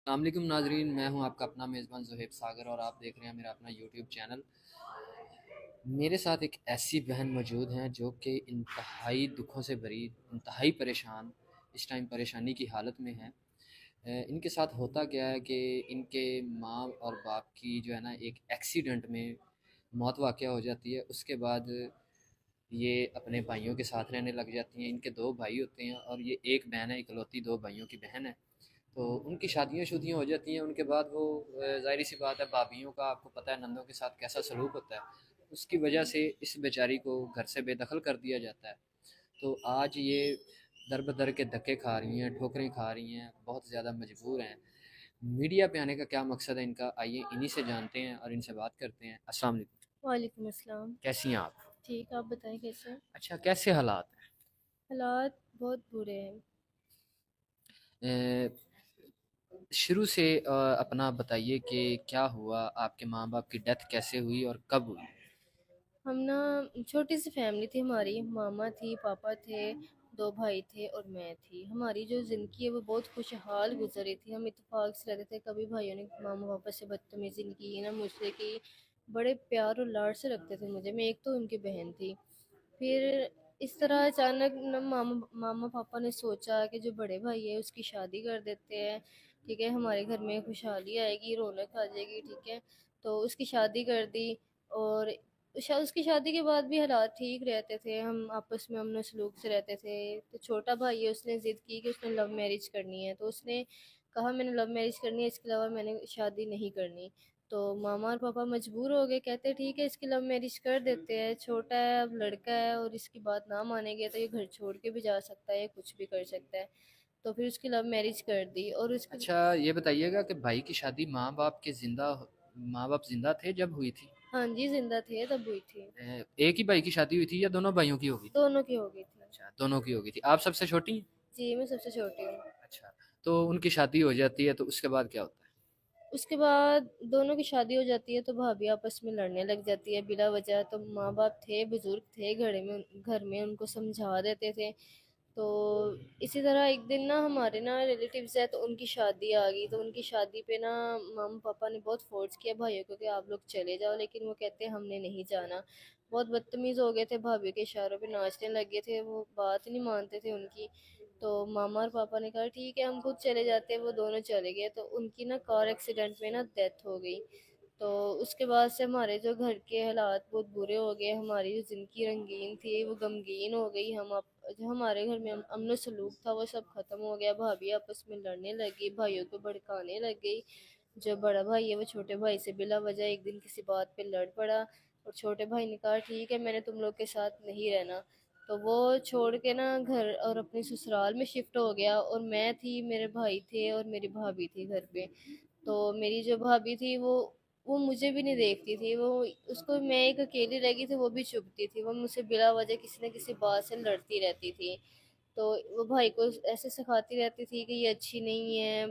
अस्सलाम वालेकुम नाजरीन, मैं हूं आपका अपना मेज़बान ज़ुहैब सागर और आप देख रहे हैं मेरा अपना यूट्यूब चैनल। मेरे साथ एक ऐसी बहन मौजूद हैं जो कि इंतहाई दुखों से भरी, इंतहाई परेशान, इस टाइम परेशानी की हालत में हैं। इनके साथ होता क्या है कि इनके माँ और बाप की जो है ना एक एक्सीडेंट में मौत वाक़या हो जाती है। उसके बाद ये अपने भाइयों के साथ रहने लग जाती हैं। इनके दो भाई होते हैं और ये एक बहन है, इकलौती दो भाइयों की बहन है। तो उनकी शादियाँ शुदियाँ हो जाती हैं। उनके बाद वो ज़ाहिर सी बात है, भाभीयों का आपको पता है नंदों के साथ कैसा सलूक होता है। उसकी वजह से इस बेचारी को घर से बेदखल कर दिया जाता है। तो आज ये दर बदर के धक्के खा रही हैं, ठोकरें खा रही हैं, बहुत ज़्यादा मजबूर हैं। मीडिया पे आने का क्या मकसद है इनका, आइए इन्हीं से जानते हैं और इनसे बात करते हैं। अस्सलाम वालेकुम। वालेकुम अस्सलाम। कैसी हैं आप? ठीक, आप बताएं कैसे हैं? अच्छा, कैसे हालात हालात बहुत बुरे हैं। हैं? शुरू से अपना बताइए कि क्या हुआ, आपके माँ बाप की डेथ कैसे हुई और कब हुई? हम ना छोटी सी फैमिली थी हमारी, मामा थी, पापा थे, दो भाई थे और मैं थी। हमारी जो ज़िंदगी है वो बहुत खुशहाल गुजर रही थी। हम इत्तेफाक से रहते थे, कभी भाइयों ने मामा पापा से बदतमीज़ी नहीं की ना मुझसे की। बड़े प्यार और लाड से रखते थे मुझे। मैं एक तो उनकी बहन थी। फिर इस तरह अचानक ना मामा मामा पापा ने सोचा कि जो बड़े भाई है उसकी शादी कर देते हैं। ठीक है, हमारे घर में खुशहाली आएगी, रौनक आ जाएगी। ठीक है, तो उसकी शादी कर दी। और उसकी शादी के बाद भी हालात ठीक रहते थे, हम आपस में अमन सलूक से रहते थे। तो छोटा भाई है, उसने ज़िद की कि उसने लव मैरिज करनी है, तो उसने कहा मैंने लव मैरिज करनी है, इसके अलावा मैंने शादी नहीं करनी। तो मामा और पापा मजबूर हो गए, कहते ठीक है इसकी लव मैरिज कर देते हैं, छोटा है अब लड़का है और इसकी बात ना मानेंगे तो ये घर छोड़ के भी जा सकता है, कुछ भी कर सकता है। तो फिर उसकी लव मैरिज कर दी और उसकी। अच्छा, ये बताइएगा कि भाई की शादी माँ बाप जिंदा थे जब हुई थी? हाँ जी, जिंदा थे तब हुई थी। एक ही भाई की शादी हुई थी या दोनों भाइयों की हो गई थी? दोनों की हो गई थी। अच्छा, दोनों की हो गई थी। आप सबसे छोटी हैं? जी, मैं सबसे छोटी हूँ। अच्छा, तो उनकी शादी हो जाती है तो उसके बाद क्या होता है? उसके बाद दोनों की शादी हो जाती है तो भाभी आपस में लड़ने लग जाती है बिला वजह। तो माँ बाप थे, बुजुर्ग थे घर में उनको समझा देते थे। तो इसी तरह एक दिन ना हमारे ना रिलेटिव्स है, तो उनकी शादी आ गई। तो उनकी शादी पे ना मम्मी पापा ने बहुत फोर्स किया भाइयों को कि आप लोग चले जाओ, लेकिन वो कहते हमने नहीं जाना। बहुत बदतमीज़ हो गए थे, भाभी के इशारों पे नाचने लगे थे, वो बात नहीं मानते थे उनकी। तो मामा और पापा ने कहा ठीक है हम खुद चले जाते हैं, वो दोनों चले गए। तो उनकी ना कार एक्सीडेंट में ना डेथ हो गई। तो उसके बाद से हमारे जो घर के हालात बहुत बुरे हो गए, हमारी जो ज़िंदगी रंगीन थी वो गमगीन हो गई। जो हमारे घर में अमन सलूक था वो सब ख़त्म हो गया। भाभी आपस में लड़ने लगी, भाइयों को भड़काने लग गई। जो बड़ा भाई है वो छोटे भाई से बिला वजह एक दिन किसी बात पे लड़ पड़ा। और छोटे भाई ने कहा ठीक है मैंने तुम लोग के साथ नहीं रहना। तो वो छोड़ के ना घर और अपने ससुराल में शिफ्ट हो गया। और मैं थी, मेरे भाई थे और मेरी भाभी थी घर पे। तो मेरी जो भाभी थी वो मुझे भी नहीं देखती थी। वो उसको मैं एक अकेली रह गई थी, वो भी चुभती थी, वो मुझसे बिला वजह किसी न किसी बात से लड़ती रहती थी। तो वो भाई को ऐसे सिखाती रहती थी कि ये अच्छी नहीं है,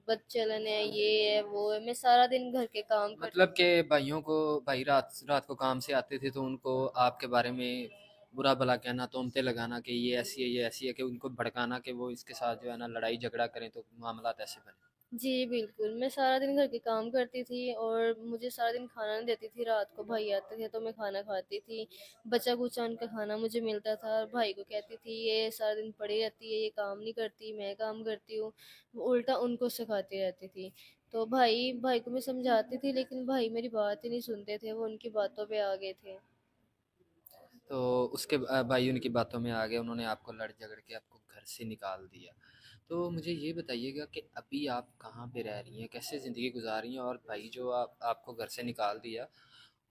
बदचलन है, ये है वो है। मैं सारा दिन घर के काम मतलब करती कि थी। भाई रात रात को काम से आते थे तो उनको आपके बारे में बुरा भला कहना, तोहमतें लगाना कि ये ऐसी है, ये ऐसी है, कि उनको भड़काना कि वो इसके साथ जो है ना लड़ाई झगड़ा करें तो मामला ऐसे बने। जी बिल्कुल, मैं सारा दिन घर के काम करती थी और मुझे सारा दिन खाना नहीं देती थी। रात को भाई आते थे तो मैं खाना खाती थी, बचा कुचा उनका खाना मुझे मिलता था। और भाई को कहती थी ये सारा दिन पड़ी रहती है, ये काम नहीं करती, मैं काम करती हूँ। वो उल्टा उनको सिखाती रहती थी। तो भाई भाई को मैं समझाती थी, लेकिन भाई मेरी बात ही नहीं सुनते थे, वो उनकी बातों पे आ गए थे। तो उसके भाई उनकी बातों में आ गए, उन्होंने आपको लड़ झगड़ के आपको घर से निकाल दिया। तो मुझे ये बताइएगा कि अभी आप कहाँ पे रह रही हैं, कैसे ज़िंदगी गुजार रही हैं, और भाई जो आपको घर से निकाल दिया,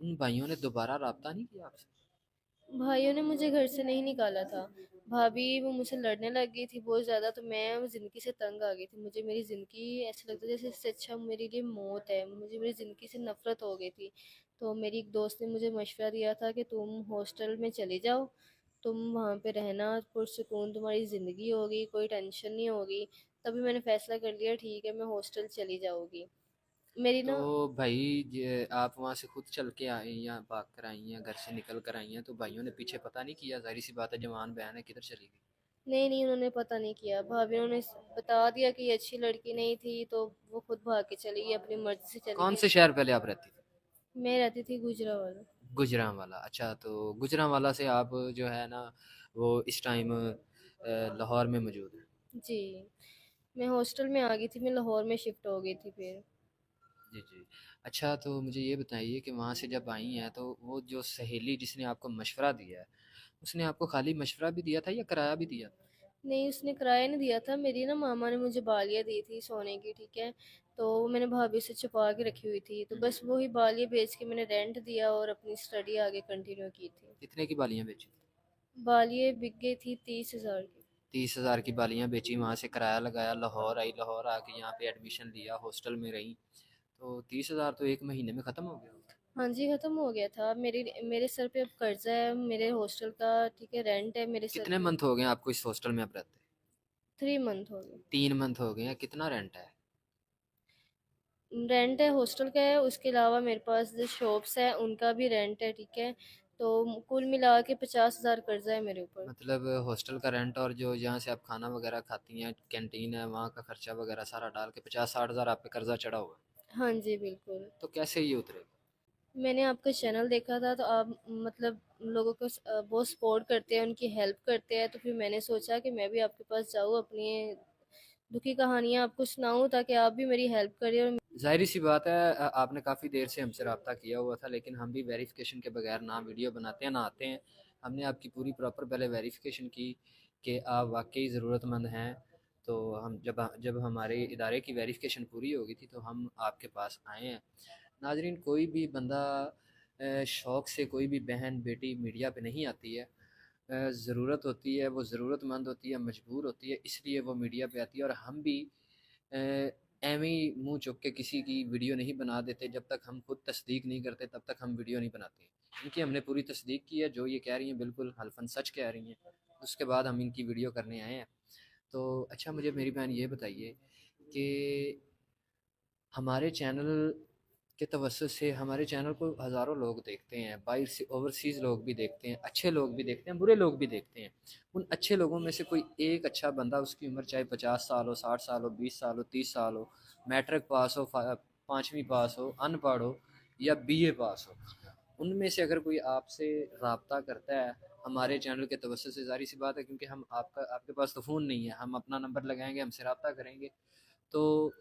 उन भाइयों ने दोबारा राब्ता नहीं किया आपसे? भाइयों ने मुझे घर से नहीं निकाला था। भाभी वो मुझसे लड़ने लग गई थी बहुत ज़्यादा। तो मैं वो ज़िंदगी से तंग आ गई थी, मुझे मेरी ज़िंदगी ऐसा लगता जैसे इससे अच्छा मेरे लिए मौत है। मुझे मेरी ज़िंदगी से नफ़रत हो गई थी। तो मेरी एक दोस्त ने मुझे मशवरा दिया था कि तुम हॉस्टल में चली जाओ, तुम वहाँ पे रहना, पुरसुकून तुम्हारी ज़िंदगी होगी, कोई टेंशन नहीं होगी। तभी मैंने फ़ैसला कर लिया ठीक है मैं हॉस्टल चली जाऊँगी। मेरी तो ना। भाई आप वहाँ से खुद चल के आई या भाग कर आई हैं, घर से निकल कर आई हैं, तो भाइयों ने पीछे पता नहीं किया? जाहिर सी बात है, जवान बहन है, किधर चली गई? नहीं नहीं, उन्होंने पता नहीं किया। भाभी ने बता दिया कि ये अच्छी लड़की नहीं थी, तो वो खुद भाग के चली गई, अपनी मर्जी से चली कौन गई। से शहर पहले आप रहती थी? मैं रहती थी गुजरावाला। गुजरांवाला। अच्छा, तो गुजरांवाला से आप जो है ना वो इस टाइम लाहौर में मौजूद है। जी, मैं हॉस्टल में आ गई थी, मैं लाहौर में शिफ्ट हो गई थी फिर। जी जी। अच्छा, तो मुझे ये बताइए कि वहाँ से जब आई हैं तो वो जो सहेली जिसने आपको मशवरा दिया है, उसने आपको खाली मशवरा भी दिया था या किराया भी दिया था? नहीं, उसने किराया नहीं दिया था। मेरी ना मामा ने मुझे बालियाँ दी थी सोने की, ठीक है। तो वो मैंने भाभी से छुपा के रखी हुई थी, तो बस वही बालियाँ बेच के मैंने रेंट दिया और अपनी स्टडी आगे कंटिन्यू की थी। कितने की बालियाँ बेची? बालियाँ बिक गई थी 30,000 की। 30,000 की बालियाँ बेची, वहाँ से किराया लगाया, लाहौर आई, लाहौर आके यहाँ पे एडमिशन लिया, हॉस्टल में रही, तो 30,000 तो एक महीने में ख़त्म हो गया। हाँ जी, ख़त्म हो गया था। मेरी मेरे सर पे अब कर्जा है मेरे हॉस्टल का, ठीक है, रेंट है मेरे सर कितने पे। मंथ हो गए आपको इस हॉस्टल में आप रहते? 3 मंथ हो गए। 3 मंथ हो गए हैं। कितना रेंट है? रेंट है हॉस्टल का है, उसके अलावा मेरे पास जो शॉप्स है उनका भी रेंट है, ठीक है। तो कुल मिला के 50,000 कर्जा है मेरे ऊपर। मतलब हॉस्टल का रेंट और जो जहाँ से आप खाना वगैरह खाती हैं, कैंटीन है, वहाँ का खर्चा वगैरह सारा डाल के 50-60 हज़ार आप पे कर्जा चढ़ा हुआ है। हाँ जी, बिल्कुल। तो कैसे ये उतरेगा? मैंने आपका चैनल देखा था, तो आप मतलब लोगों को बहुत सपोर्ट करते हैं, उनकी हेल्प करते हैं, तो फिर मैंने सोचा कि मैं भी आपके पास जाऊँ, अपनी दुखी कहानियाँ आपको सुनाऊँ, ताकि आप भी मेरी हेल्प करें। और ज़ाहिर सी बात है, आपने काफ़ी देर से हमसे रब्ता किया हुआ था, लेकिन हम भी वेरिफिकेशन के बगैर ना वीडियो बनाते हैं ना आते हैं। हमने आपकी पूरी प्रॉपर पहले वेरिफिकेशन की कि आप वाकई ज़रूरतमंद हैं। तो हम जब हमारे इदारे की वेरिफिकेशन पूरी हो गई थी तो हम आपके पास आए हैं। नाजरीन, कोई भी बंदा शौक़ से, कोई भी बहन बेटी मीडिया पे नहीं आती है। ज़रूरत होती है, वो ज़रूरतमंद होती है, मजबूर होती है, इसलिए वो मीडिया पे आती है। और हम भी एवें ही मुंह चुक के किसी की वीडियो नहीं बना देते। जब तक हम खुद तस्दीक नहीं करते तब तक हम वीडियो नहीं बनाते। इनकी हमने पूरी तस्दीक की है, जो ये कह रही हैं बिल्कुल हल्फन सच कह रही हैं। उसके बाद हम इनकी वीडियो करने आए हैं। तो अच्छा, मुझे मेरी बहन ये बताइए कि हमारे चैनल के तवज्जुह से हमारे चैनल को हज़ारों लोग देखते हैं, बाहर से ओवरसीज़ लोग भी देखते हैं, अच्छे लोग भी देखते हैं, बुरे लोग भी देखते हैं। उन अच्छे लोगों में से कोई एक अच्छा बंदा, उसकी उम्र चाहे 50 साल हो, 60 साल हो, 20 साल हो, 30 साल हो, मैट्रिक पास हो, 5वीं पास हो, अनपढ़ हो या BA पास हो, उनमें से अगर कोई आपसे रब्ता करता है हमारे चैनल के तवज्जुह से, ज़ाहिर सी बात है, क्योंकि हम आपके पास तो फ़ोन नहीं है, हम अपना नंबर लगाएंगे, हमसे रब्ता करेंगे। तो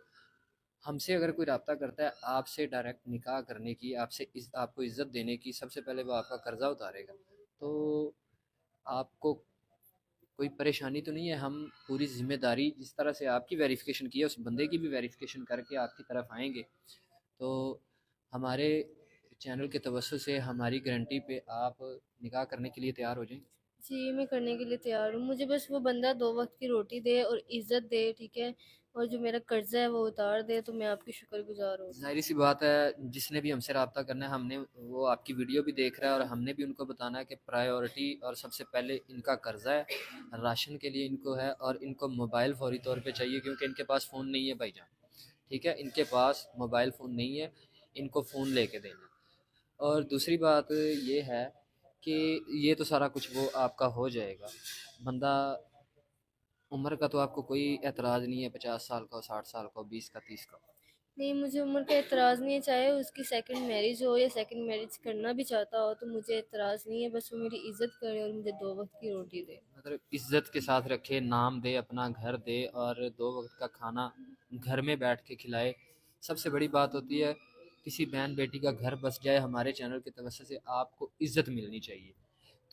हमसे अगर कोई रब्ता करता है आपसे डायरेक्ट निकाह करने की, आपको इज़्ज़त देने की, सबसे पहले वो आपका कर्ज़ा उतारेगा। तो आपको कोई परेशानी तो नहीं है? हम पूरी ज़िम्मेदारी, जिस तरह से आपकी वेरिफ़िकेशन की है, उस बंदे की भी वेरिफ़िकेशन करके आपकी तरफ आएँगे। तो हमारे चैनल के तवज्जुह से हमारी गारंटी पे आप निकाह करने के लिए तैयार हो जाएँगे? जी, मैं करने के लिए तैयार हूँ। मुझे बस वो बंदा 2 वक़्त की रोटी दे और इज़्ज़त दे, ठीक है? और जो मेरा कर्ज़ा है वो उतार दे, तो मैं आपकी शुक्रगुज़ार होंगी। ज़ाहिर सी बात है, जिसने भी हमसे रब्ता करना है, हमने वो आपकी वीडियो भी देख रहा है और हमने भी उनको बताना है कि प्रायोरिटी और सबसे पहले इनका कर्ज़ा है, राशन के लिए इनको है, और इनको मोबाइल फ़ौरी तौर पे चाहिए, क्योंकि इनके पास फ़ोन नहीं है भाईजान। ठीक है, इनके पास मोबाइल फ़ोन नहीं है, इनको फ़ोन लेके देना है। और दूसरी बात ये है कि ये तो सारा कुछ वो आपका हो जाएगा। बंदा, उम्र का तो आपको कोई एतराज़ नहीं है, 50 साल का हो, 60 साल का हो, 20 का, 30 का हो। नहीं, मुझे उम्र का एतराज़ नहीं है, चाहे उसकी सेकंड मैरिज हो या सेकंड मैरिज करना भी चाहता हो, तो मुझे एतराज़ नहीं है। बस वो मेरी इज़्ज़त करे और मुझे 2 वक़्त की रोटी दे। मतलब इज्जत के साथ रखे, नाम दे, अपना घर दे और 2 वक्त का खाना घर में बैठ के खिलाए। सबसे बड़ी बात होती है, किसी बहन बेटी का घर बस जाए हमारे चैनल की तवज्जो से, आपको इज्जत मिलनी चाहिए।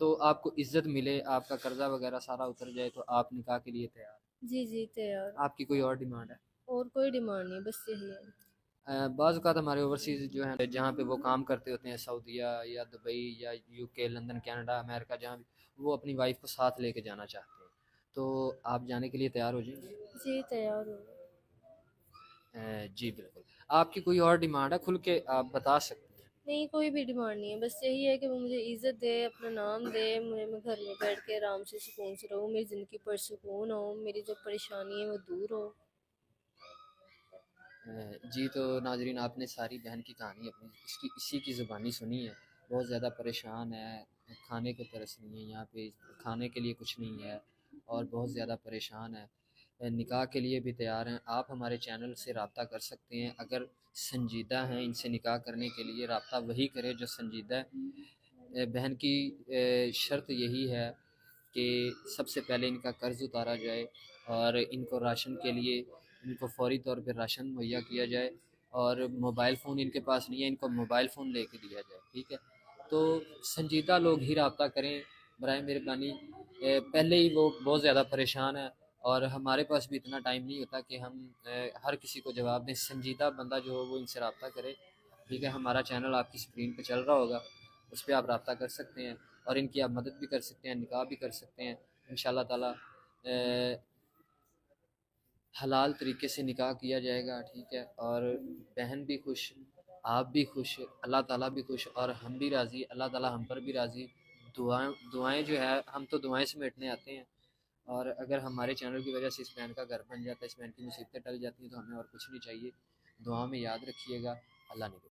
तो आपको इज्जत मिले, आपका कर्जा वगैरह सारा उतर जाए, तो आप निकाह के लिए तैयार? जी, जी, तैयार हूँ। आपकी कोई और डिमांड है? और कोई डिमांड नहीं, बस यही है। बाज़ औक़ात हमारे ओवरसीज़ जो हैं, जहाँ पे वो काम करते होते हैं, सऊदीया या दुबई या UK, लंदन, कनाडा, अमेरिका, जहाँ भी, वो अपनी वाइफ को साथ लेके जाना चाहते हैं। तो आप जाने के लिए तैयार हो जाएंगे? जी, तैयार हूँ। जी बिल्कुल। आपकी कोई और डिमांड है, खुल के आप बता सकते हैं। नहीं, कोई भी डिमांड नहीं है, बस यही है कि वो मुझे इज़्ज़त दे, अपना नाम दे, मैं घर में बैठ के आराम से सुकून से रहूँ, मेरी ज़िंदगी पुरसुकून हो, मेरी जो परेशानी है वो दूर हो। जी, तो नाज़रीन, आपने सारी बहन की कहानी अपनी इसकी इसी की ज़ुबानी सुनी है। बहुत ज़्यादा परेशान है, खाने को तरस नहीं है, यहाँ पे खाने के लिए कुछ नहीं है, और बहुत ज़्यादा परेशान है, निकाह के लिए भी तैयार हैं। आप हमारे चैनल से रब्ता कर सकते हैं। अगर संजीदा हैं इनसे निकाह करने के लिए, रब्ता वही करें जो संजीदा है। बहन की शर्त यही है कि सबसे पहले इनका कर्ज़ उतारा जाए और इनको राशन के लिए इनको फ़ौरी तौर पे राशन मुहैया किया जाए, और मोबाइल फ़ोन इनके पास नहीं है, इनको मोबाइल फ़ोन लेके दिया जाए। ठीक है, तो संजीदा लोग ही रब्ता करें बराए मेहरबानी। पहले ही वो बहुत ज़्यादा परेशान है और हमारे पास भी इतना टाइम नहीं होता कि हम हर किसी को जवाब दें। संजीदा बंदा जो हो वो इनसे रब्ता करे। ठीक है, हमारा चैनल आपकी स्क्रीन पे चल रहा होगा, उस पर आप रब्ता कर सकते हैं और इनकी आप मदद भी कर सकते हैं, निकाह भी कर सकते हैं। इंशाल्लाह ताला हलाल तरीके से निकाह किया जाएगा। ठीक है, और बहन भी खुश, आप भी खुश, अल्लाह ताला भी खुश और हम भी राज़ी, अल्लाह ताला हम पर भी राज़ी। दुआएं दुआएं जो है, हम तो दुआएं समेटने आते हैं, और अगर हमारे चैनल की वजह से इस बहन का घर बन जाता है, इस बहन की मुसीबतें टल जाती हैं, तो हमें और कुछ नहीं चाहिए। दुआ में याद रखिएगा। अल्लाह ने